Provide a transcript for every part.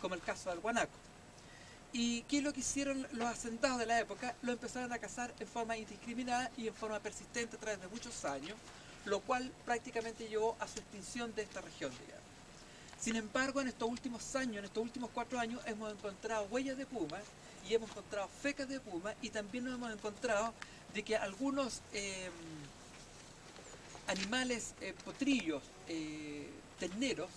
como el caso del guanaco. ¿Y qué es lo que hicieron los hacendados de la época? Lo empezaron a cazar en forma indiscriminada y en forma persistente a través de muchos años, lo cual prácticamente llevó a su extinción de esta región, digamos. Sin embargo, en estos últimos años, en estos últimos 4 años, hemos encontrado huellas de puma y hemos encontrado fecas de puma, y también nos hemos encontrado de que algunos animales potrillos, terneros,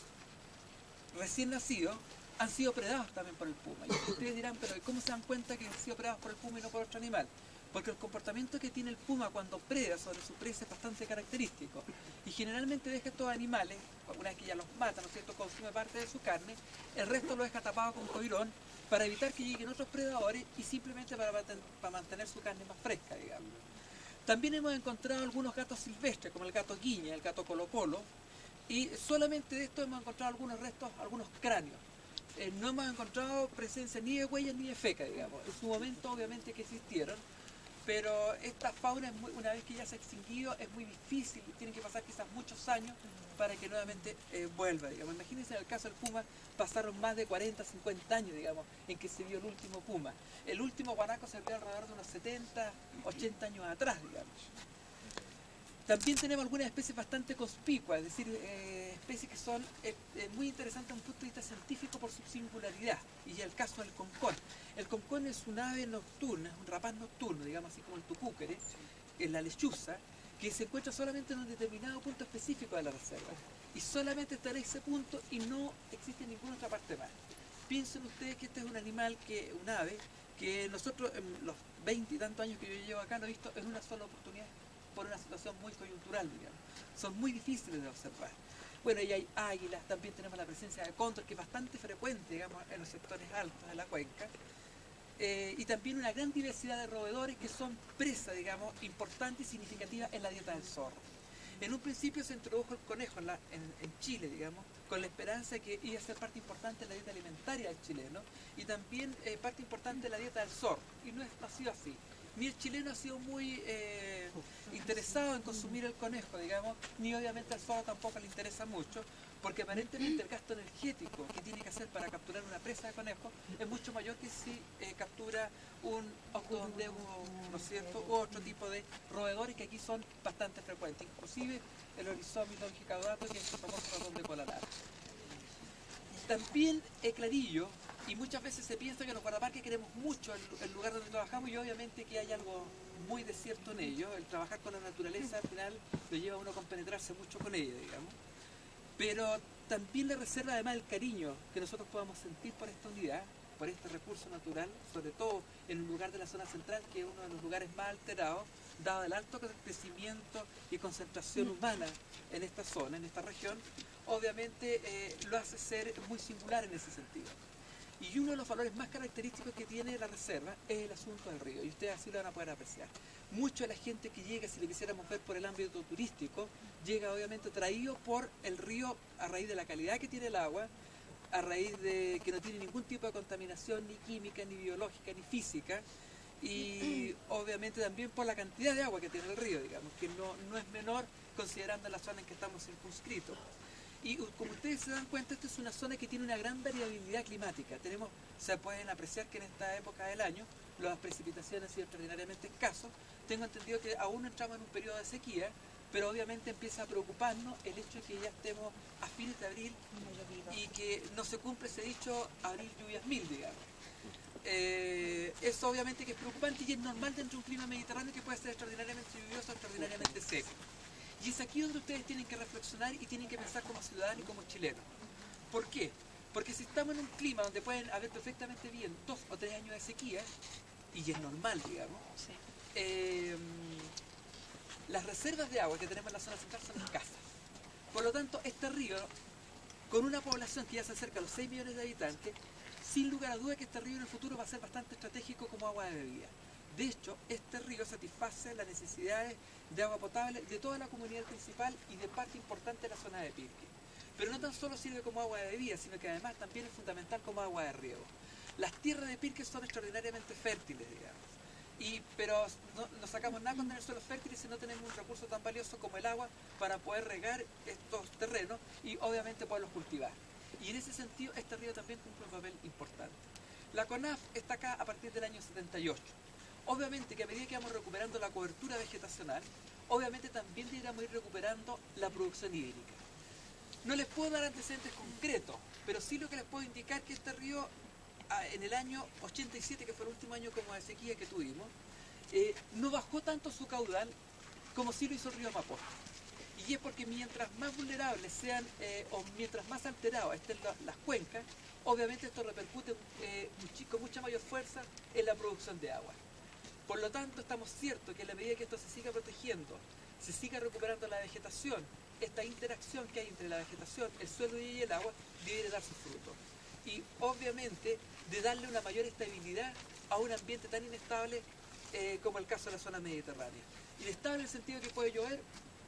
recién nacidos, han sido predados también por el puma. Y ustedes dirán, pero ¿cómo se dan cuenta que han sido predados por el puma y no por otro animal? Porque el comportamiento que tiene el puma cuando preda sobre su presa es bastante característico. Y generalmente deja estos animales, una vez que ya los mata, ¿no es cierto?, consume parte de su carne, el resto lo deja tapado con coirón para evitar que lleguen otros predadores y simplemente para mantener su carne más fresca, digamos. También hemos encontrado algunos gatos silvestres, como el gato guiña, el gato colo-colo, y solamente de esto hemos encontrado algunos restos, algunos cráneos. No hemos encontrado presencia ni de huellas ni de feca, digamos. En su momento obviamente que existieron, pero esta fauna, una vez que ya se ha extinguido, es muy difícil, tienen que pasar quizás muchos años para que nuevamente vuelva, digamos. Imagínense, en el caso del puma, pasaron más de 40, 50 años, digamos, en que se vio el último puma. El último guanaco se vio alrededor de unos 70, 80 años atrás, digamos. También tenemos algunas especies bastante conspicuas, es decir, especies que son muy interesantes desde un punto de vista científico por su singularidad, y el caso del concón. El concón es un ave nocturna, es un rapaz nocturno, digamos así como el tucúquere, la lechuza, que se encuentra solamente en un determinado punto específico de la reserva, y solamente está en ese punto y no existe en ninguna otra parte más. Piensen ustedes que este es un animal, un ave, que nosotros en los 20 y tantos años que yo llevo acá lo he visto en una sola oportunidad, por una situación muy coyuntural, digamos. Son muy difíciles de observar. Bueno, y hay águilas, también tenemos la presencia de cóndor, que es bastante frecuente, digamos, en los sectores altos de la cuenca. Y también una gran diversidad de roedores que son presa, digamos, importante y significativa en la dieta del zorro. En un principio se introdujo el conejo en Chile, digamos, con la esperanza de que iba a ser parte importante de la dieta alimentaria del chileno, y también parte importante de la dieta del zorro, y no ha sido así. Ni el chileno ha sido muy interesado en consumir el conejo, digamos, ni obviamente al zorro tampoco le interesa mucho, porque aparentemente el gasto energético que tiene que hacer para capturar una presa de conejo es mucho mayor que si captura un octodondeo, ¿no es cierto?, u otro tipo de roedores que aquí son bastante frecuentes, inclusive el Oryzomys longicaudato, que es el famoso ratón de cola larga. También clarillo, y muchas veces se piensa que los guardaparques queremos mucho el lugar donde trabajamos, y obviamente que hay algo muy desierto en ello. El trabajar con la naturaleza al final lo lleva a uno a compenetrarse mucho con ella, digamos. Pero también le reserva además el cariño que nosotros podamos sentir por esta unidad, por este recurso natural, sobre todo en un lugar de la zona central, que es uno de los lugares más alterados, dado el alto crecimiento y concentración humana en esta zona, en esta región. Obviamente lo hace ser muy singular en ese sentido. Y uno de los valores más característicos que tiene la reserva es el asunto del río, y ustedes así lo van a poder apreciar. Mucha de la gente que llega, si lo quisiéramos ver por el ámbito turístico, llega obviamente traído por el río a raíz de la calidad que tiene el agua, a raíz de que no tiene ningún tipo de contaminación ni química, ni biológica, ni física, y obviamente también por la cantidad de agua que tiene el río, digamos, que no es menor considerando la zona en que estamos circunscritos. Y como ustedes se dan cuenta, esta es una zona que tiene una gran variabilidad climática. Se pueden apreciar que en esta época del año las precipitaciones han sido extraordinariamente escasos. Tengo entendido que aún no entramos en un periodo de sequía, pero obviamente empieza a preocuparnos el hecho de que ya estemos a fines de abril y que no se cumple ese dicho abril lluvias mil, digamos. Eso obviamente que es preocupante, y es normal dentro de un clima mediterráneo que puede ser extraordinariamente lluvioso, extraordinariamente seco. Y es aquí donde ustedes tienen que reflexionar y tienen que pensar como ciudadanos y como chilenos. ¿Por qué? Porque si estamos en un clima donde pueden haber perfectamente bien 2 o 3 años de sequía, y es normal, digamos, Sí. las reservas de agua que tenemos en la zona central son escasas. Por lo tanto, este río, con una población que ya se acerca a los 6 millones de habitantes, sin lugar a duda que este río en el futuro va a ser bastante estratégico como agua de bebida. De hecho, este río satisface las necesidades de agua potable de toda la comunidad principal y de parte importante de la zona de Pirque. Pero no tan solo sirve como agua de bebida, sino que además también es fundamental como agua de riego. Las tierras de Pirque son extraordinariamente fértiles, digamos. Pero no sacamos nada con tener suelos fértiles si no tenemos un recurso tan valioso como el agua para poder regar estos terrenos y obviamente poderlos cultivar. Y en ese sentido, este río también cumple un papel La CONAF está acá a partir del año 78. Obviamente que a medida que vamos recuperando la cobertura vegetacional, obviamente también deberíamos ir recuperando la producción hídrica. No les puedo dar antecedentes concretos, pero sí lo que les puedo indicar que este río, en el año 87, que fue el último año como de sequía que tuvimos, no bajó tanto su caudal como sí lo hizo el río Mapocho. Y es porque mientras más vulnerables sean, o mientras más alteradas estén las cuencas, obviamente esto repercute con mucha mayor fuerza en la producción de agua. Por lo tanto, estamos ciertos que a la medida que esto se siga protegiendo, se siga recuperando la vegetación, esta interacción que hay entre la vegetación, el suelo y el agua, debe dar sus frutos. Y obviamente de darle una mayor estabilidad a un ambiente tan inestable como el caso de la zona mediterránea. Inestable en el sentido que puede llover,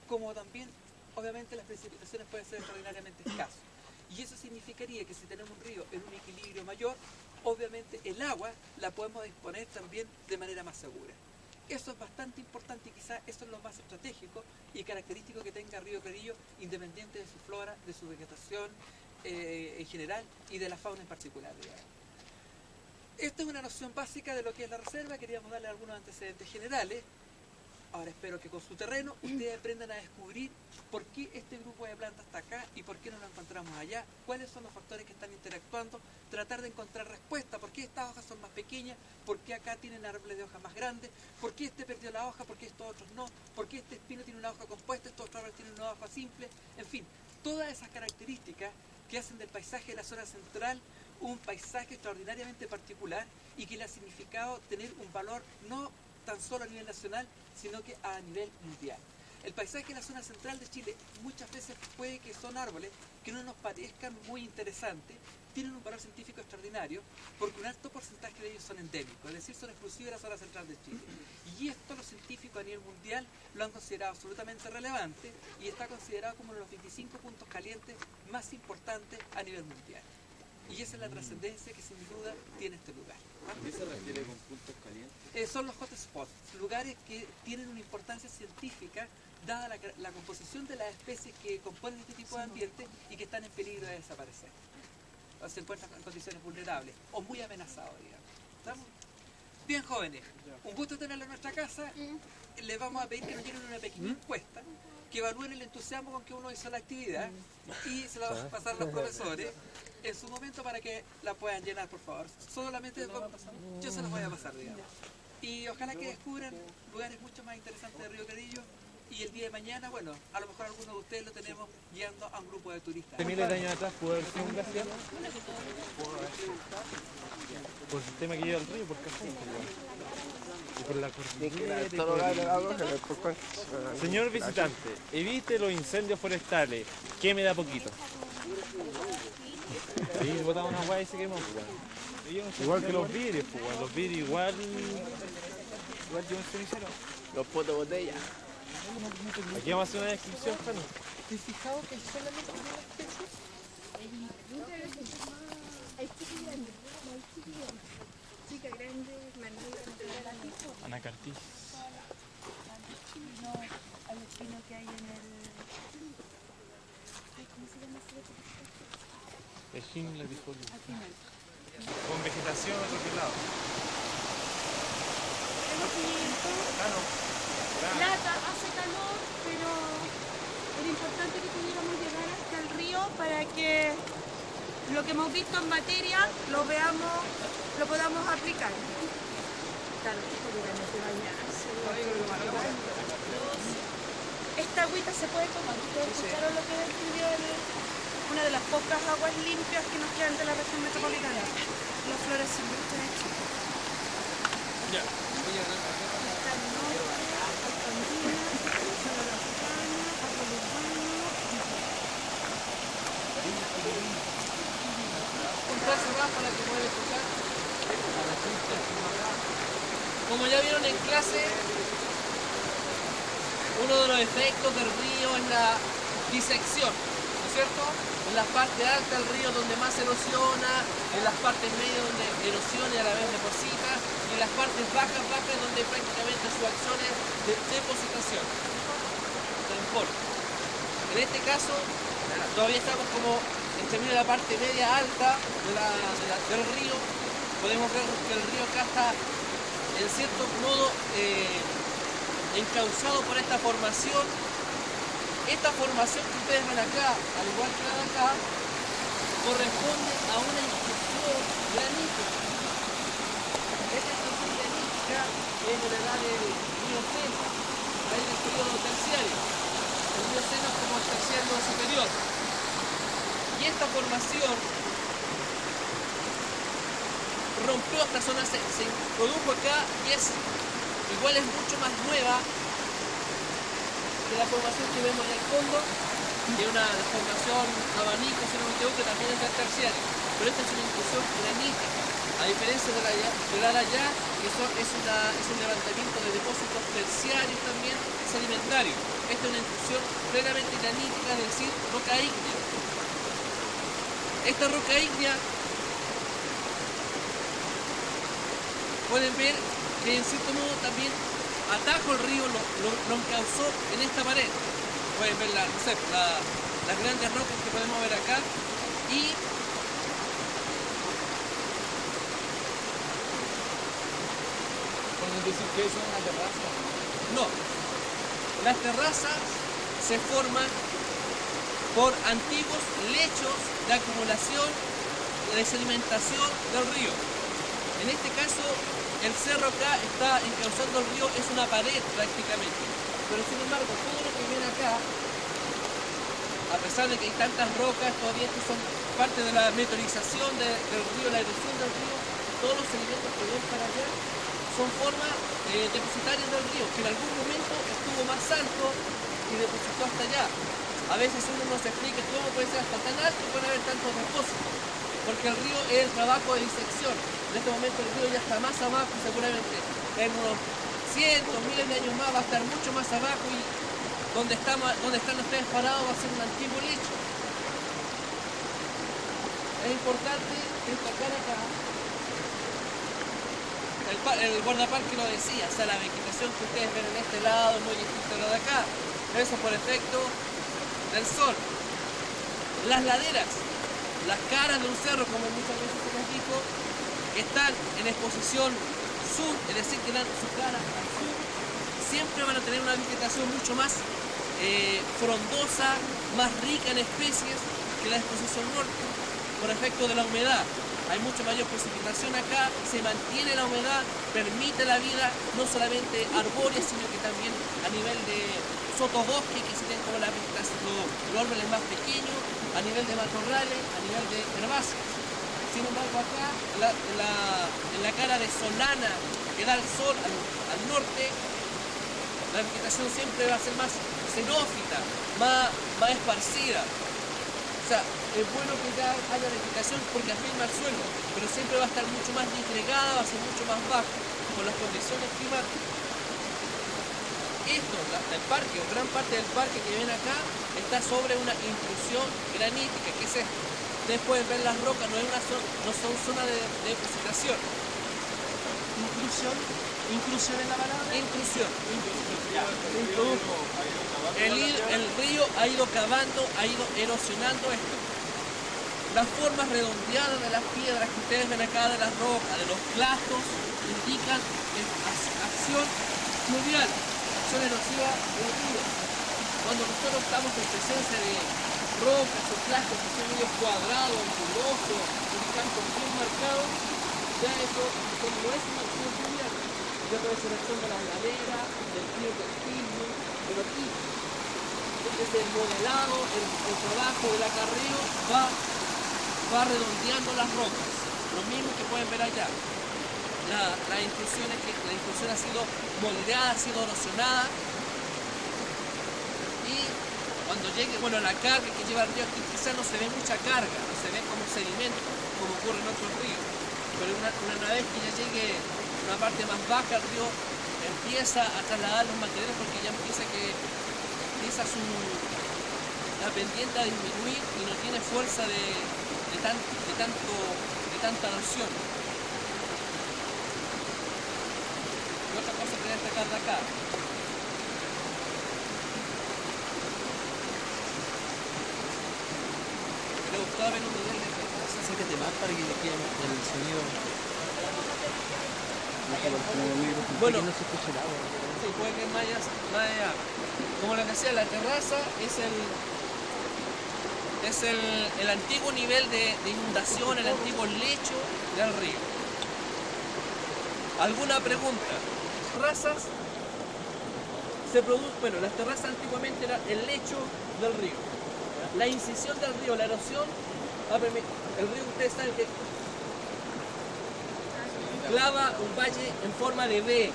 como también, obviamente, las precipitaciones pueden ser extraordinariamente escasas. Y eso significaría que si tenemos un río en un equilibrio mayor, obviamente el agua la podemos disponer también de manera más segura. Eso es bastante importante y quizás eso es lo más estratégico y característico que tenga Río Querillo, independiente de su flora, de su vegetación en general y de la fauna en particular, digamos. Esta es una noción básica de lo que es la reserva. Queríamos darle algunos antecedentes generales. Ahora espero que con su terreno ustedes aprendan a descubrir por qué este grupo de plantas está acá y por qué no lo encontramos allá, cuáles son los factores que están interactuando, tratar de encontrar respuesta, por qué estas hojas son más pequeñas, por qué acá tienen árboles de hojas más grandes, por qué este perdió la hoja, por qué estos otros no, por qué este espino tiene una hoja compuesta, estos otros árboles tienen una hoja simple, en fin, todas esas características que hacen del paisaje de la zona central un paisaje extraordinariamente particular y que le ha significado tener un valor no tan solo a nivel nacional, sino que a nivel mundial. El paisaje de la zona central de Chile muchas veces puede que son árboles que no nos parezcan muy interesantes, tienen un valor científico extraordinario, porque un alto porcentaje de ellos son endémicos, es decir, son exclusivos de la zona central de Chile. Y esto los científicos a nivel mundial lo han considerado absolutamente relevante y está considerado como uno de los 25 puntos calientes más importantes a nivel mundial. Y esa es la trascendencia que sin duda tiene este lugar. ¿Qué se refiere con puntos calientes? Son los hotspots, lugares que tienen una importancia científica dada la composición de las especies que componen este tipo de ambiente y que están en peligro de desaparecer. O se encuentran en condiciones vulnerables o muy amenazados, digamos. ¿Estamos? Bien, jóvenes, un gusto tenerlo en nuestra casa. Les vamos a pedir que nos llenen una pequeña encuesta, que evalúen el entusiasmo con que uno hizo la actividad y se la van a pasar los profesores en su momento para que la puedan llenar, por favor. Solamente yo se los voy a pasar, digamos. Y ojalá que descubran lugares mucho más interesantes de Río Querillo y el día de mañana, bueno, a lo mejor algunos de ustedes lo tenemos guiando a un grupo de turistas. Miles de años atrás pudo haber sido un glaciar por el tema que lleva el río, por Cajón, y por la cordillera y por el... Señor visitante, evite los incendios forestales, queme de a poquito. Sí, botamos una guay y se quemó, pues. Igual que los vidrios, pues, los vidrios igual llevan cenicero. Los potes botella. Aquí vamos a hacer una descripción, Jano. ¿Te has fijado que solamente hay una especie? Hay chica grande, chica grande, Anacartis. no, al espino que hay en el... Ay, ¿cómo se llama ese otro? Ejín latifolia. Con vegetación a otro lado. Tengo pimiento, plata, hace calor, pero era importante que pudiéramos llegar hasta el río para que lo que hemos visto en materia lo veamos, lo podamos aplicar. Claro, esta agüita se puede tomar. ¿Ustedes escucharon lo que describió una de las pocas aguas limpias que nos quedan de la región metropolitana? Las flores silvestres de Chile. Ya. Para que puedan escuchar. Como ya vieron en clase, uno de los efectos del río es la disección, ¿no es cierto? En la parte alta del río donde más erosiona, en las partes medias donde erosiona y a la vez deposita, y en las partes bajas donde prácticamente su acción es de depositación, transporte. En este caso, todavía estamos como en términos de la parte media alta del río, podemos ver que el río acá está en cierto modo encauzado por esta formación. Esta formación que ustedes ven acá, al igual que la de acá, corresponde a una intrusión granítica. Esta intrusión granítica es de la edad del Mioceno, ahí del periodo terciario. El Mioceno es como el terciario superior. Y esta formación rompió esta zona, se produjo acá y igual es mucho más nueva que la formación que vemos en el fondo, que es una formación abanico, si no me equivoco, que también es del terciario. Pero esta es una intrusión granítica, a diferencia de la de allá, que es un levantamiento de depósitos terciarios también sedimentarios. Esta es una intrusión plenamente granítica, es decir, roca ígnea. Esta roca ígnea pueden ver que en cierto modo también atajo el río, lo encauzó en esta pared. Pueden ver las grandes rocas que podemos ver acá. Y ¿pueden decir que eso es una terraza? no, las terrazas se forman por antiguos lechos de acumulación de sedimentación del río. En este caso, el cerro acá está encauzando el río, es una pared prácticamente. Pero sin embargo, todo lo que ven acá, a pesar de que hay tantas rocas, todavía estos son parte de la meteorización del río, la erosión del río, todos los sedimentos que ven para allá son formas depositarias del río, que en algún momento estuvo más alto y depositó hasta allá. A veces uno no se explica cómo puede ser hasta tan alto y puede haber tantos depósitos, porque el río es el trabajo de disección. En este momento el río ya está más abajo, seguramente en unos cientos, miles de años más va a estar mucho más abajo, y donde están ustedes parados va a ser un antiguo lecho. Es importante destacar acá, el guardaparque lo decía, o sea, la vegetación que ustedes ven en este lado es muy distinta a la de acá. Eso por efecto del sol. Las laderas, las caras de un cerro, como muchas veces se les dijo, están en exposición sur, es decir, que dan su cara al sur, siempre van a tener una vegetación mucho más frondosa, más rica en especies que la exposición norte, por efecto de la humedad. Hay mucha mayor precipitación acá, se mantiene la humedad, permite la vida no solamente arbórea, sino que también a nivel de sotobosque, que se tienen como la vegetación, los árboles más pequeños, a nivel de matorrales, a nivel de herbáceas. Sin embargo, acá, en la cara de solana que da el sol al norte, la vegetación siempre va a ser más xerófita, más esparcida. O sea, es bueno que ya haya vegetación porque afirma el suelo, pero siempre va a estar mucho más disgregada, va a ser mucho más bajo por las condiciones climáticas. Esto, el parque, o gran parte del parque que ven acá, está sobre una intrusión granítica. ¿Qué es esto? Ustedes pueden ver las rocas, no son zonas de depositación. ¿Inclusión es la palabra? Intrusión. El río ha ido cavando, ha ido erosionando esto. Las formas redondeadas de las piedras que ustedes ven acá, de las rocas, de los clastos, indican acción fluvial, acción erosiva del río. Cuando nosotros estamos en presencia de rocas o clastos que son medio cuadrados, angulosos, indicando bien marcados, ya eso no es una acción fluvial. Ya puede ser acción de las laderas, del río continuo, pero aquí, desde el modelado, el trabajo del acarreo va redondeando las rocas. Lo mismo que pueden ver allá. La intrusión ha sido moldeada, ha sido erosionada. Y cuando llegue, la carga que lleva el río aquí quizás no se ve mucha carga, no se ve como sedimento, como ocurre en otros ríos. Pero una vez que ya llegue una parte más baja, el río empieza a trasladar los materiales porque ya empieza la pendiente a disminuir y no tiene fuerza de tanta erosión. Y otra cosa que destacar de acá. ¿Le gustaba ver un nivel de Acércate más para que le quede el sonido. Bueno, sí, puede que más allá. Como les decía, la terraza es el antiguo nivel de inundación, el antiguo lecho del río. ¿Alguna pregunta? Terrazas bueno, las terrazas antiguamente eran el lecho del río. La incisión del río, la erosión, el río, ustedes saben que clava un valle en forma de V,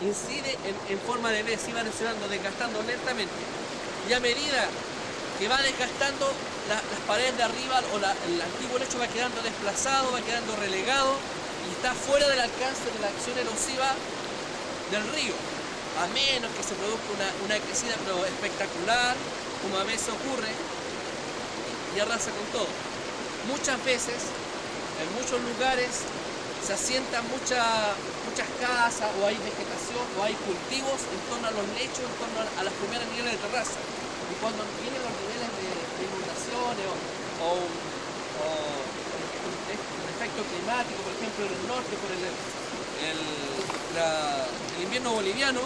incide en forma de V, se va erosionando, desgastando lentamente. Y a medida que va desgastando, las paredes de arriba o el antiguo lecho va quedando desplazado, va quedando relegado y está fuera del alcance de la acción erosiva del río, a menos que se produzca una crecida pero espectacular, como a veces ocurre, y arrasa con todo. Muchas veces, en muchos lugares, se asientan muchas casas, o hay vegetación, o hay cultivos en torno a los lechos, en torno a los primeros niveles de terraza. Y cuando vienen los niveles de inundaciones o un efecto climático, por ejemplo en el norte, por el invierno boliviano,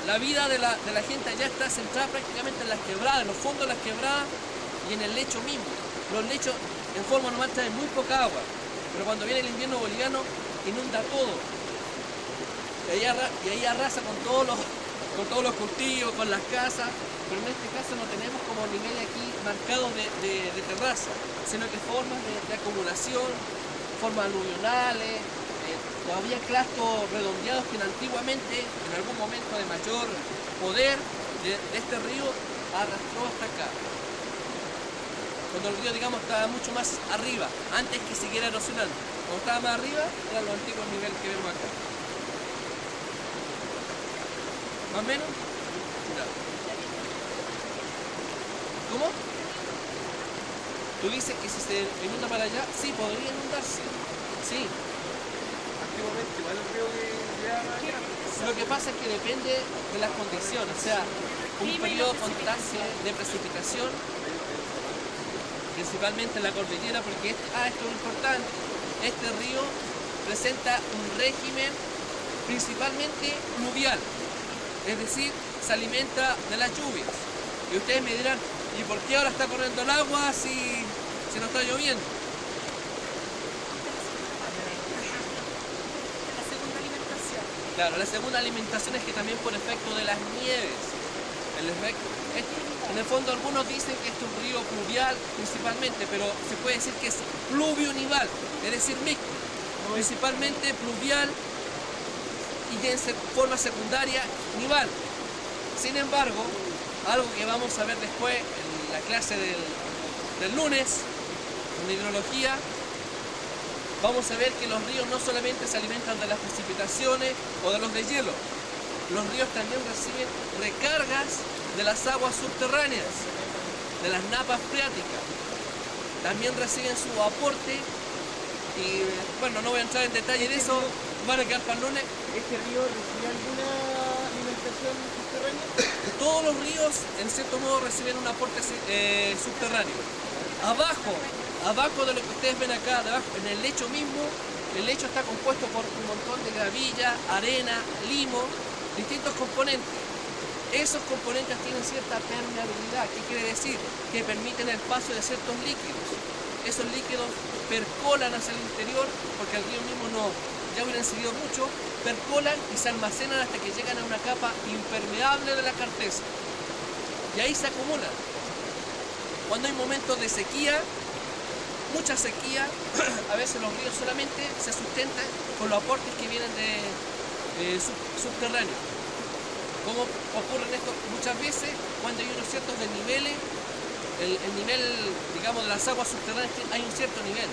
la vida de la gente allá está centrada prácticamente en las quebradas, en los fondos de las quebradas y en el lecho mismo. Los lechos en forma normal traen muy poca agua, pero cuando viene el invierno boliviano inunda todo. Y ahí arrasa con todos los cultivos, con las casas, pero en este caso no tenemos como nivel aquí marcados de terraza, sino que formas de acumulación, formas aluvionales, todavía clastos redondeados que antiguamente, en algún momento de mayor poder de este río, arrastró hasta acá. Cuando el río, digamos, estaba mucho más arriba, antes que siguiera erosionando. Cuando estaba más arriba, eran los antiguos niveles que vemos acá. ¿Más o menos? Ya. ¿Cómo? Tú dices que si se inunda para allá, sí, podría inundarse. Sí. Lo que pasa es que depende de las condiciones, o sea, un periodo constante de precipitación, principalmente en la cordillera, porque esto es importante, este río presenta un régimen principalmente pluvial, es decir, se alimenta de las lluvias. Y ustedes me dirán, ¿y por qué ahora está corriendo el agua si no está lloviendo? Claro, la segunda alimentación es que también por efecto de las nieves. En el fondo algunos dicen que este es un río pluvial principalmente, pero se puede decir que es pluvio-nival, es decir, mixto. Principalmente pluvial y en forma secundaria nival. Sin embargo, algo que vamos a ver después en la clase del lunes, en hidrología, vamos a ver que los ríos no solamente se alimentan de las precipitaciones o de los deshielo, los ríos también reciben recargas de las aguas subterráneas, de las napas freáticas. También reciben su aporte y, bueno, no voy a entrar en detalle en eso, van a quedar para el lunes. ¿Este río recibe alguna alimentación subterránea? Todos los ríos, en cierto modo, reciben un aporte subterráneo. Abajo de lo que ustedes ven acá, debajo, en el lecho mismo, el lecho está compuesto por un montón de gravilla, arena, limo, distintos componentes. Esos componentes tienen cierta permeabilidad. ¿Qué quiere decir? Que permiten el paso de ciertos líquidos. Esos líquidos percolan hacia el interior, porque el río mismo ya hubieran seguido mucho, percolan y se almacenan hasta que llegan a una capa impermeable de la cartesa. Y ahí se acumulan. Cuando hay momentos de sequía, mucha sequía, a veces los ríos solamente se sustentan con los aportes que vienen subterráneos. Como ocurre esto muchas veces cuando hay unos ciertos desniveles, el nivel, digamos, de las aguas subterráneas hay un cierto nivel.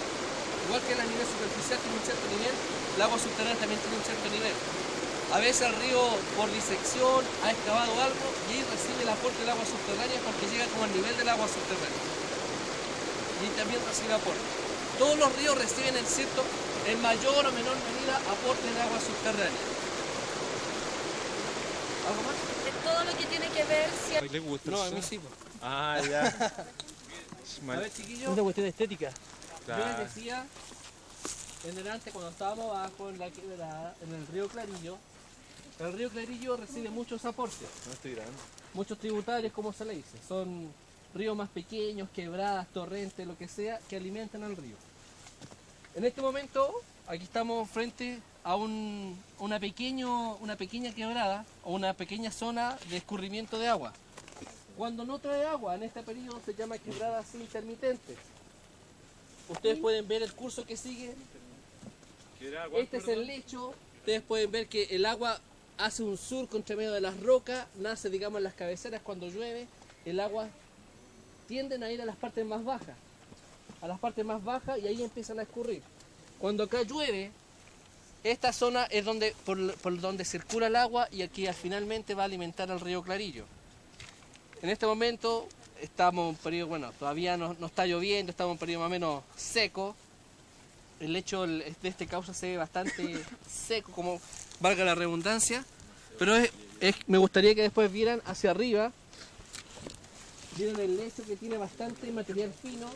Igual que el nivel superficial tiene un cierto nivel, el agua subterránea también tiene un cierto nivel. A veces el río, por disección, ha excavado algo y ahí recibe el aporte del agua subterránea porque llega como al nivel del agua subterránea. Y también recibe aporte. Todos los ríos reciben en mayor o menor medida aporte de agua subterránea. ¿Algo más? Todo lo que tiene que ver si... ¿Le gusta? No, a mí sí. Ah, ya. A ver, chiquillos, Una cuestión de estética. yo les decía, en delante, cuando estábamos abajo en la quebrada, en el río Clarillo recibe muchos aportes. No estoy grabando. Muchos tributarios, como se le dice. Son ríos más pequeños, quebradas, torrentes, lo que sea, que alimentan al río. En este momento, aquí estamos frente a una pequeña quebrada o una pequeña zona de escurrimiento de agua. Cuando no trae agua en este periodo se llama quebradas intermitentes. Ustedes pueden ver el curso que sigue. Este es el lecho. Ustedes pueden ver que el agua hace un surco entre medio de las rocas, nace, digamos, en las cabeceras cuando llueve. El agua tienden a ir a las partes más bajas. Y ahí empiezan a escurrir. Cuando acá llueve, esta zona es donde por donde circula el agua y aquí finalmente va a alimentar al río Clarillo. En este momento estamos en un periodo, bueno, todavía no está lloviendo, estamos en un periodo más o menos seco. El lecho de este cauce se ve bastante seco, como valga la redundancia, pero me gustaría que después vieran hacia arriba, vieran el lecho que tiene bastante material fino,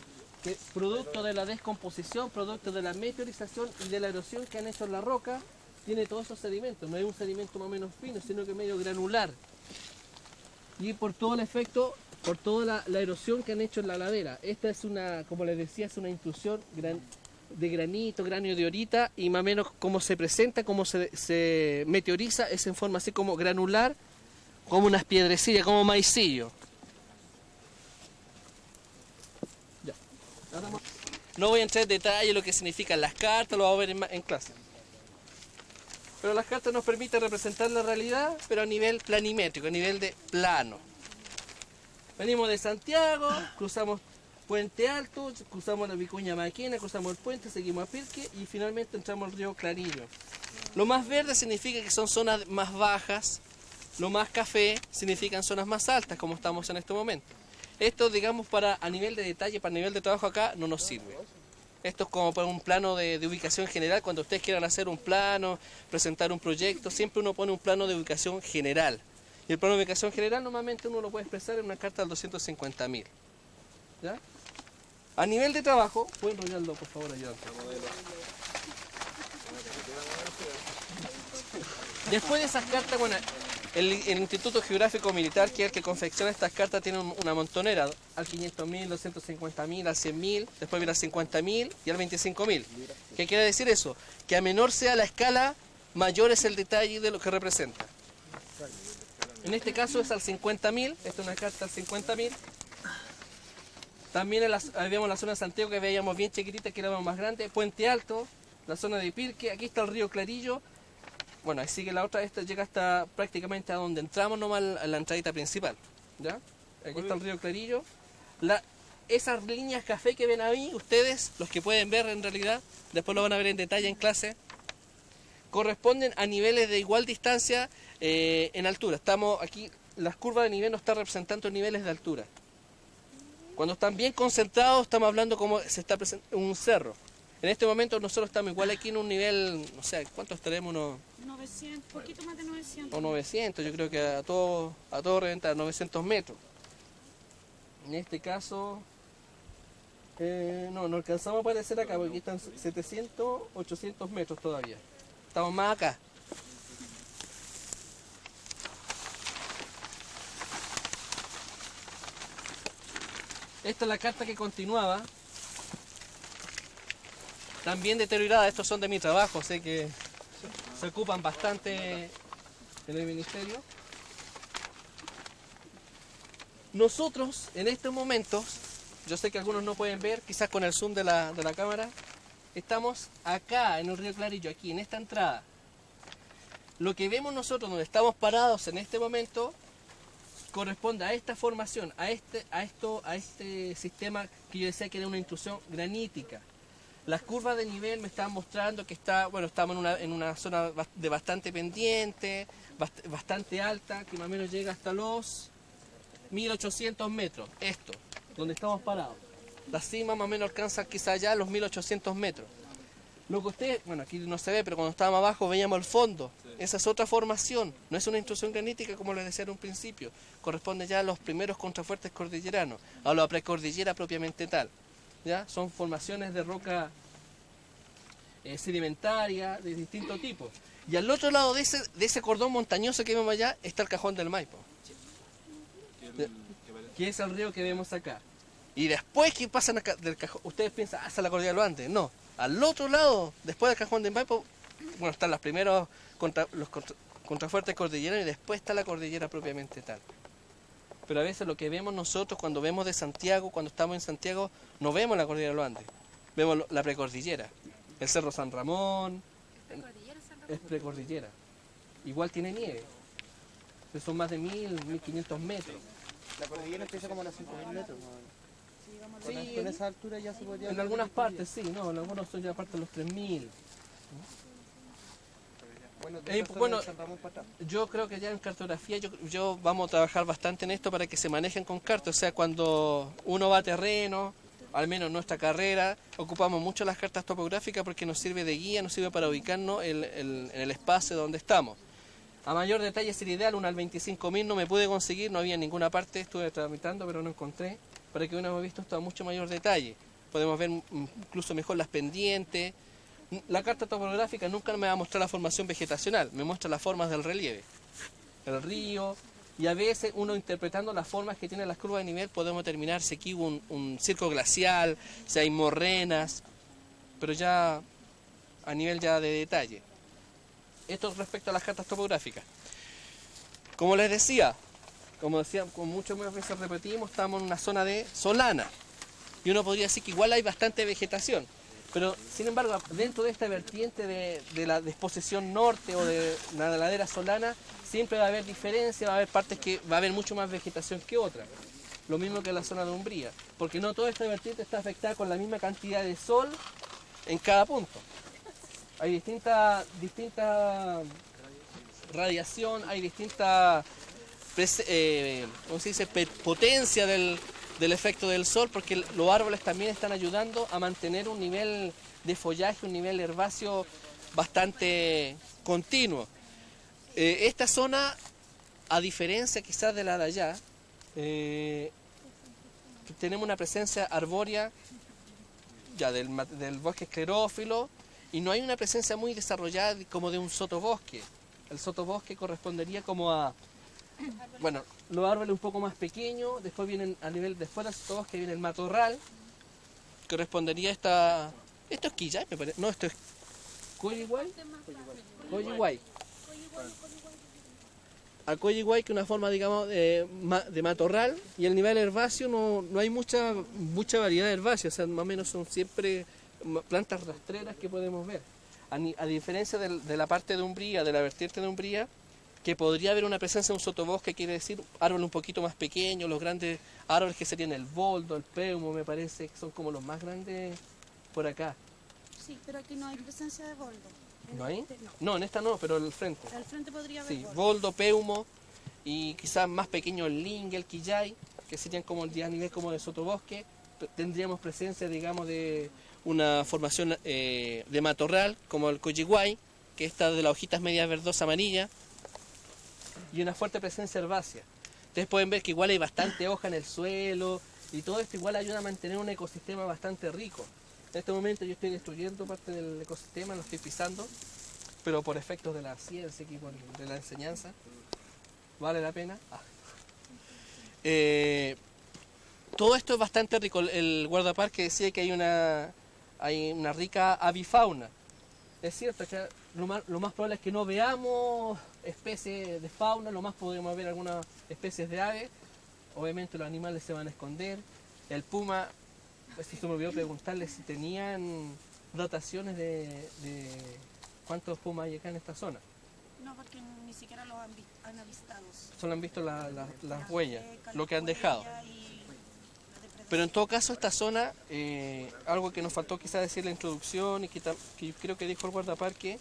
que producto de la descomposición, producto de la meteorización y de la erosión que han hecho en la roca, tiene todos esos sedimentos. No es un sedimento más o menos fino, sino que medio granular. Y por todo el efecto, por toda la erosión que han hecho en la ladera. Esta es una, como les decía, es una intrusión de granito, granio de horita, y más o menos cómo se presenta, cómo se meteoriza, es en forma así como granular, como unas piedrecillas, como maicillo. Ya. No voy a entrar en detalle en lo que significan las cartas, lo vamos a ver en clase. Pero las cartas nos permiten representar la realidad, pero a nivel planimétrico, a nivel de plano. Venimos de Santiago, cruzamos Puente Alto, cruzamos la Vicuña Maquena, cruzamos el puente, seguimos a Pirque y finalmente entramos al río Clarillo. Lo más verde significa que son zonas más bajas, lo más café significan zonas más altas, como estamos en este momento. Esto, digamos, a nivel de detalle, para nivel de trabajo acá, no nos sirve. Esto es como para un plano de ubicación general. Cuando ustedes quieran hacer un plano, presentar un proyecto, siempre uno pone un plano de ubicación general. Y el plano de ubicación general normalmente uno lo puede expresar en una carta del 250.000. ¿Ya? A nivel de trabajo, pueden enrollarlo, por favor, ayudante. Después de esas cartas, bueno, el Instituto Geográfico Militar, que es el que confecciona estas cartas, tiene una montonera, al 500.000, 250.000, al 100.000, después viene al 50.000 y al 25.000. ¿Qué quiere decir eso? Que a menor sea la escala, mayor es el detalle de lo que representa. En este caso es al 50.000, esta es una carta al 50.000. También habíamos la zona de Santiago que veíamos bien chiquitita, que era más grande, Puente Alto, la zona de Pirque, aquí está el río Clarillo. Bueno, ahí sigue la otra, esta llega hasta prácticamente a donde entramos nomás a la entradita principal. ¿Ya? Aquí está el río Clarillo. Esas líneas café que ven ahí, ustedes, los que pueden ver en realidad, después lo van a ver en detalle en clase, corresponden a niveles de igual distancia en altura. Estamos aquí, las curvas de nivel nos están representando niveles de altura. Cuando están bien concentrados, estamos hablando como se está presentando un cerro. En este momento nosotros estamos igual aquí en un nivel, no sé, ¿cuánto estaremos? 900, poquito más de 900. O 900, yo creo que a todo reventar, 900 metros. En este caso, no alcanzamos a aparecer acá, porque aquí están 700, 800 metros todavía. Estamos más acá. Esta es la carta que continuaba. También deteriorada, estos son de mi trabajo, sé que se ocupan bastante en el ministerio. Nosotros, en estos momentos, yo sé que algunos no pueden ver, quizás con el zoom de la cámara, estamos acá en el río Clarillo, aquí en esta entrada. Lo que vemos nosotros donde estamos parados en este momento corresponde a esta formación, a este sistema que yo decía que era una intrusión granítica. Las curvas de nivel me están mostrando que estamos en una zona de bastante pendiente, bastante alta, que más o menos llega hasta los 1800 metros. Esto, donde estamos parados. La cima más o menos alcanza quizá ya los 1800 metros. Lo que ustedes, bueno, aquí no se ve, pero cuando estábamos abajo veíamos el fondo. Esa es otra formación, no es una intrusión granítica como les decía en un principio. Corresponde ya a los primeros contrafuertes cordilleranos, a la precordillera propiamente tal. ¿Ya? Son formaciones de roca sedimentaria, de distintos tipos. Y al otro lado de ese cordón montañoso que vemos allá está el Cajón del Maipo, que es el río que vemos acá. Y después que pasan acá del cajón, ustedes piensan, hasta la cordillera de los Andes. No, al otro lado, después del Cajón del Maipo, bueno, están los primeros contrafuertes cordilleras y después está la cordillera propiamente tal. Pero a veces lo que vemos nosotros cuando vemos de Santiago, cuando estamos en Santiago, no vemos la cordillera de los Andes, vemos la precordillera, el Cerro San Ramón, es precordillera. Igual tiene nieve, pero son más de 1.500 metros. La cordillera empieza como a los 5.000 metros. Sí, Con esa altura ya se podría... en algunas partes sí, no, en algunos son ya parte de los 3.000. Bueno, San Ramón para atrás. yo creo que ya en cartografía yo vamos a trabajar bastante en esto para que se manejen con cartas. O sea, cuando uno va a terreno, al menos en nuestra carrera, ocupamos mucho las cartas topográficas porque nos sirve de guía, nos sirve para ubicarnos en el espacio donde estamos. A mayor detalle sería ideal, una al 25.000 no me pude conseguir, no había en ninguna parte, estuve tramitando pero no encontré, para que uno haya visto esto a mucho mayor detalle. Podemos ver incluso mejor las pendientes. La carta topográfica nunca me va a mostrar la formación vegetacional, me muestra las formas del relieve, el río, y a veces uno interpretando las formas que tienen las curvas de nivel podemos determinar si aquí hubo un circo glacial, si hay morrenas, pero ya a nivel ya de detalle. Esto respecto a las cartas topográficas. Como les decía, como muchas veces repetimos, estamos en una zona de solana, y uno podría decir que igual hay bastante vegetación. Pero, sin embargo, dentro de esta vertiente de la disposición norte o de la ladera solana, siempre va a haber diferencia, va a haber partes que va a haber mucho más vegetación que otras. Lo mismo que en la zona de Umbría, porque no toda esta vertiente está afectada con la misma cantidad de sol en cada punto. Hay distinta radiación, hay distinta ¿cómo se dice? Potencia del efecto del sol, porque los árboles también están ayudando a mantener un nivel de follaje, un nivel herbáceo bastante continuo. Esta zona, a diferencia quizás de la de allá, tenemos una presencia arbórea ya del bosque esclerófilo, y no hay una presencia muy desarrollada como de un sotobosque. El sotobosque correspondería como a, bueno, los árboles un poco más pequeños, después vienen a nivel, después del sotobosque viene el matorral, correspondería a esto es quillay, me parece, no, esto es coyiguay, a coyiguay, que es una forma, digamos, de matorral, y el nivel herbáceo no hay mucha variedad herbácea, o sea, más o menos son siempre plantas rastreras que podemos ver. A diferencia de la parte de Umbría, de la vertiente de Umbría, que podría haber una presencia de un sotobosque, quiere decir árboles un poquito más pequeños, los grandes árboles que serían el boldo, el peumo, me parece, que son como los más grandes por acá. Sí, pero aquí no hay presencia de boldo. ¿No hay? No. No, en esta no, pero en el frente. Al frente podría haber Sí, boldo. boldo, peumo, y quizás más pequeño el lingue, el quillay, que serían como a nivel como de sotobosque. Tendríamos presencia, digamos, de una formación de matorral, como el coyiguay, que está de las hojitas medias verdosas amarillas, y una fuerte presencia herbácea. Ustedes pueden ver que igual hay bastante hoja en el suelo, y todo esto igual ayuda a mantener un ecosistema bastante rico. En este momento yo estoy destruyendo parte del ecosistema, lo estoy pisando, pero por efectos de la ciencia y de la enseñanza, vale la pena. Todo esto es bastante rico. El guardaparque decía que hay una rica avifauna. Es cierto que lo más probable es que no veamos especies de fauna, lo más podríamos ver algunas especies de aves. Obviamente los animales se van a esconder. El puma, pues se me olvidó preguntarle si tenían dataciones de cuántos pumas hay acá en esta zona. No, porque ni siquiera los han avistado. Solo han visto las huellas, lo que han dejado. Pero en todo caso esta zona, algo que nos faltó quizás decir en la introducción y que creo que dijo el guardaparque,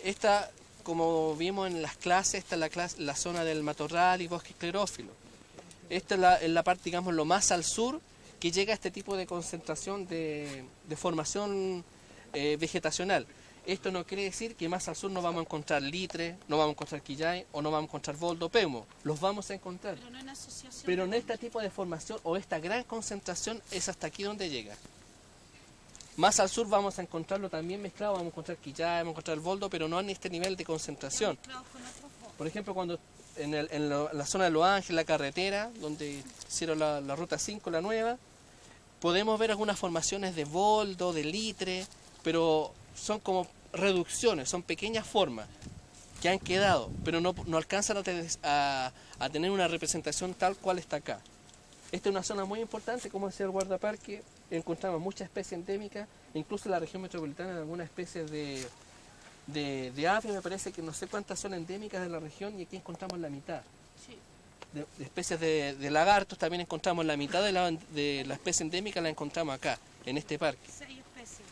esta, como vimos en las clases, esta es la zona del matorral y bosque esclerófilo. Esta es la parte, digamos, lo más al sur que llega a este tipo de concentración de formación vegetacional. Esto no quiere decir que más al sur no vamos a encontrar litre, no vamos a encontrar quillay o no vamos a encontrar boldo, peumo. Los vamos a encontrar. Pero no en asociación. Pero en este tipo de formación o esta gran concentración es hasta aquí donde llega. Más al sur vamos a encontrarlo también mezclado, vamos a encontrar quillay, vamos a encontrar el boldo, pero no en este nivel de concentración. Por ejemplo, cuando en la zona de Los Ángeles, la carretera, donde hicieron la ruta 5, la nueva, podemos ver algunas formaciones de boldo, de litre, pero son como reducciones, son pequeñas formas que han quedado, pero no alcanzan a tener una representación tal cual está acá. Esta es una zona muy importante, como decía el guardaparque, encontramos muchas especies endémicas, incluso en la región metropolitana en algunas especies de aves, me parece que no sé cuántas son endémicas de la región y aquí encontramos la mitad. Sí. De especies de lagartos también encontramos la mitad de la especie endémica, la encontramos acá, en este parque. 6 especies,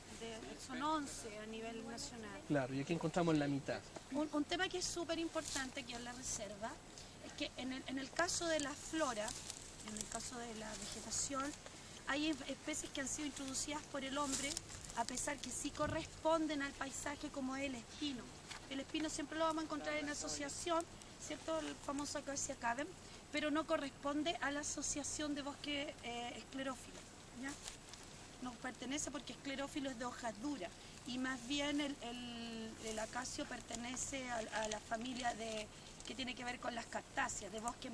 son 11 a nivel nacional. Claro, y aquí encontramos la mitad. Un tema que es súper importante aquí en la reserva es que en el caso de la flora, en el caso de la vegetación, hay especies que han sido introducidas por el hombre, a pesar que sí corresponden al paisaje, como el espino. El espino siempre lo vamos a encontrar en asociación, ¿cierto? El famoso Acacia cadem, pero no corresponde a la asociación de bosque esclerófilo, ¿ya? No pertenece porque esclerófilo es de hojas duras y más bien el acacio pertenece a la familia que tiene que ver con las cactáceas, de bosque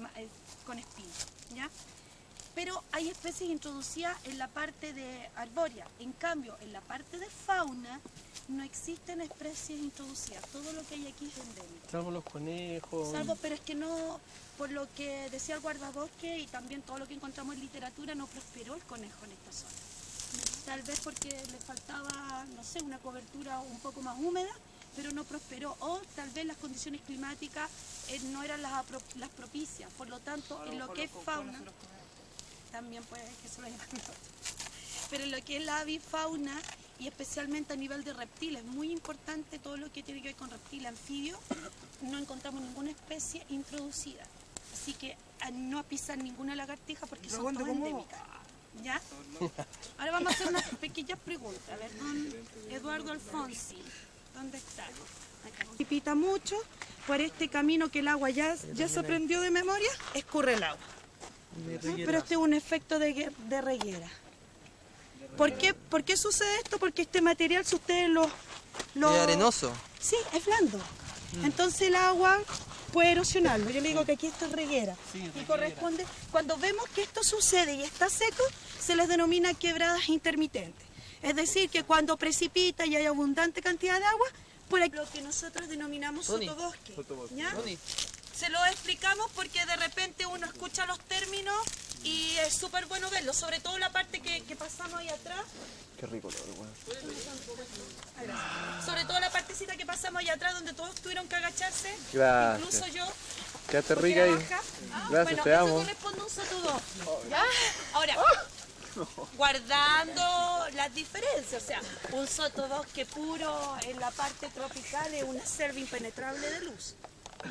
con espinos, ¿ya? Pero hay especies introducidas en la parte de arbórea. En cambio, en la parte de fauna no existen especies introducidas. Todo lo que hay aquí es endémico. Salvo los conejos. Pero es que no, por lo que decía el guardabosque y también todo lo que encontramos en literatura, no prosperó el conejo en esta zona. Tal vez porque le faltaba, no sé, una cobertura un poco más húmeda, pero no prosperó. O tal vez las condiciones climáticas no eran las propicias. Por lo tanto, en lo que es fauna, también puede que se lo hayan cambiado. Pero en lo que es la avifauna, y especialmente a nivel de reptiles, muy importante todo lo que tiene que ver con reptiles, anfibios, no encontramos ninguna especie introducida. Así que no pisan ninguna lagartija porque son todas endémicas. ¿Ya? Ahora vamos a hacer unas pequeñas preguntas. A ver, don Eduardo Alfonsi, ¿dónde está? Acá. Pipita mucho por este camino que el agua ya se aprendió de memoria, escurre el agua. Pero este es un efecto de reguera. ¿Por qué sucede esto? Porque este material, si ustedes lo... ¿Es arenoso? Sí, es blando. Entonces el agua puede erosionarlo. Yo le digo que aquí esto es reguera. Y corresponde, cuando vemos que esto sucede y está seco, se les denomina quebradas intermitentes. Es decir, que cuando precipita y hay abundante cantidad de agua, por aquí lo que nosotros denominamos sotobosque. ¿Ya? Se lo explicamos porque de repente uno escucha los términos y es súper bueno verlo, sobre todo la parte que pasamos ahí atrás. Qué rico, bueno. Sobre todo la partecita que pasamos allá atrás donde todos tuvieron que agacharse, Gracias. incluso yo. Quédate rica ahí. Gracias, Bueno, te eso amo. corresponde a un sotobosque. ¿Ya? Ahora, guardando las diferencias, o sea, un sotobosque puro en la parte tropical es una selva impenetrable de luz,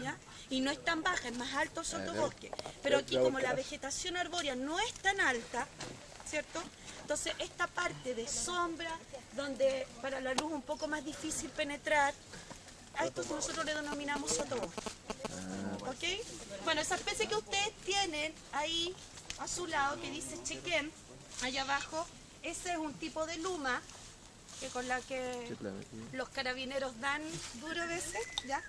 ¿ya? Y no es tan baja, es más alto el sotobosque. Pero aquí, como la vegetación arbórea no es tan alta, ¿cierto? Entonces, esta parte de sombra, donde para la luz es un poco más difícil penetrar, a esto nosotros le denominamos sotobosque. ¿Ok? Bueno, esa especie que ustedes tienen ahí a su lado, que dice chequén, allá abajo, ese es un tipo de luma que con la que los carabineros dan duro a veces, ¿ya?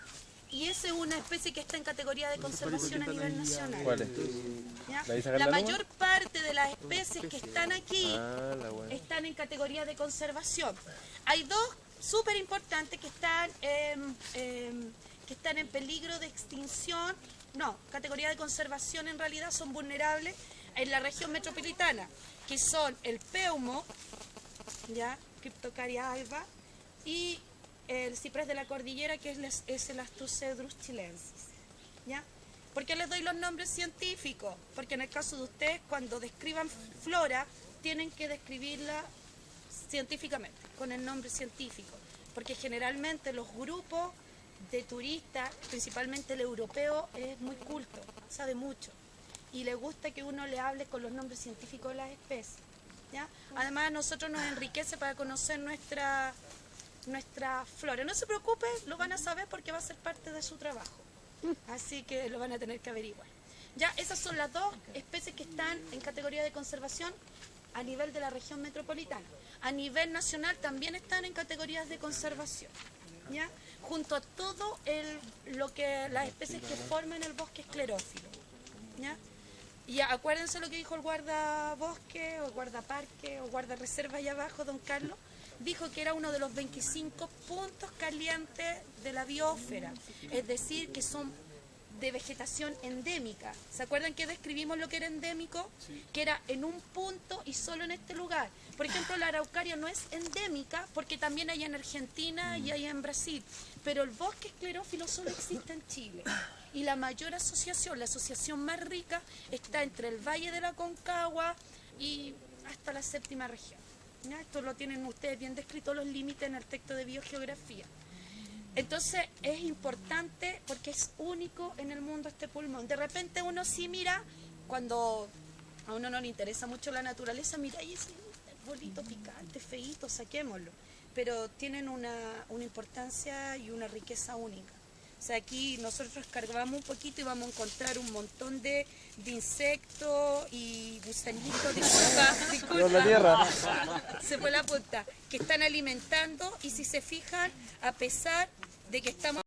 Y esa es una especie que está en categoría de conservación a nivel nacional. ¿Cuál es? ¿Ya? ¿La Isabel La Loma? mayor parte de las especies que están aquí La buena. están en categoría de conservación. Hay dos súper importantes que están en peligro de extinción. No, categoría de conservación en realidad son vulnerables en la región metropolitana, que son el peumo, ¿ya? Cryptocaria alba, y el ciprés de la cordillera, que es el Astrocedrus chilensis, ¿ya? ¿Por qué les doy los nombres científicos? Porque en el caso de ustedes, cuando describan flora, tienen que describirla científicamente, con el nombre científico, porque generalmente los grupos de turistas, principalmente el europeo, es muy culto, sabe mucho, y le gusta que uno le hable con los nombres científicos de las especies, ¿ya? Además, a nosotros nos enriquece para conocer nuestra flora. No se preocupe, lo van a saber porque va a ser parte de su trabajo. Así que lo van a tener que averiguar. Ya, esas son las dos especies que están en categoría de conservación a nivel de la región metropolitana. a nivel nacional también están en categorías de conservación, ¿ya? Junto a todo las especies que forman el bosque esclerófilo, ¿ya? Y acuérdense lo que dijo el guardabosque, o el guardaparque, o guardarreserva allá abajo, don Carlos. Dijo que era uno de los 25 puntos calientes de la biosfera, es decir, que son de vegetación endémica. ¿Se acuerdan que describimos lo que era endémico? Sí. Que era en un punto y solo en este lugar. Por ejemplo, la araucaria no es endémica porque también hay en Argentina y hay en Brasil, pero el bosque esclerófilo solo existe en Chile. Y la mayor asociación, la asociación más rica, está entre el Valle de la Concagua y hasta la séptima región. ¿Ya? Esto lo tienen ustedes bien descrito, los límites en el texto de biogeografía. Entonces es importante porque es único en el mundo este pulmón. De repente uno sí mira, cuando a uno no le interesa mucho la naturaleza, mira, y ese bolito picante, feíto, saquémoslo. Pero tienen una importancia y una riqueza única. O sea, aquí nosotros escarbamos un poquito y vamos a encontrar un montón de insectos y gusanitos, disculpa, la tierra. Se fue la punta, que están alimentando y si se fijan, a pesar de que estamos